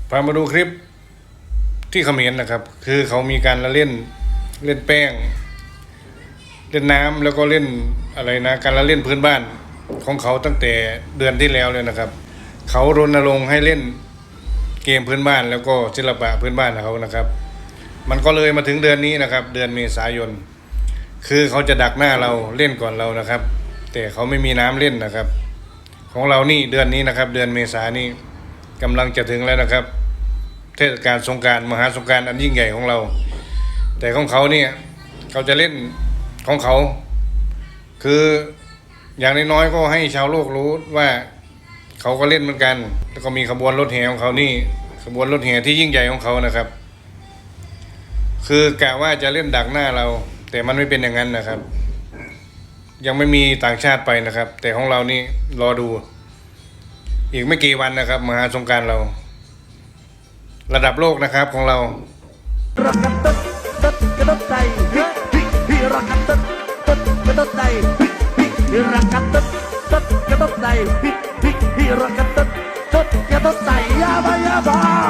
พามาดูคลิปที่เขมรนะครับคือเขามีการละเล่นแป้งเล่นน้ำแล้วก็เล่นอะไรนะการละเล่นพื้นบ้านของเขาตั้งแต่เดือนที่แล้วเลยนะครับเขารณรงค์ให้เล่นเกมพื้นบ้านแล้วก็ศิลปะพื้นบ้านของเขานะครับมันก็เลยมาถึงเดือนนี้นะครับเดือนเมษายนคือเขาจะดักหน้าเราเล่นก่อนเรานะครับแต่เขาไม่มีน้ำเล่นนะครับของเรานี่เดือนนี้นะครับเดือนเมษายนนี่กำลังจะถึงแล้วนะครับเทศกาลสงกรานต์มหาสงกรานต์อันยิ่งใหญ่ของเราแต่ของเขาเนี่ยเขาจะเล่นของเขาคืออย่างน้อยๆก็ให้ชาวโลกรู้ว่าเขาก็เล่นเหมือนกันแล้วก็มีขบวนรถแห่ของเขานี่ขบวนรถแห่ที่ยิ่งใหญ่ของเขานะครับคือกะว่าจะเล่นดักหน้าเราแต่มันไม่เป็นอย่างนั้นนะครับยังไม่มีต่างชาติไปนะครับแต่ของเรานี่รอดูอีกไม่กี่วันนะครับมหาสงกรานต์เราระดับโลกนะครับของเรารักกันตึ๊ดตึ๊ดกระโดดใจฮิฮิฮิรักกันตึ๊ดตึ๊ดกระโดดใจฮิฮิฮิรักกันตึ๊ดตึ๊ดกระโดดใจฮิฮิฮิรักกันตึ๊ดตึ๊ดกระโดดใจยาบายาบา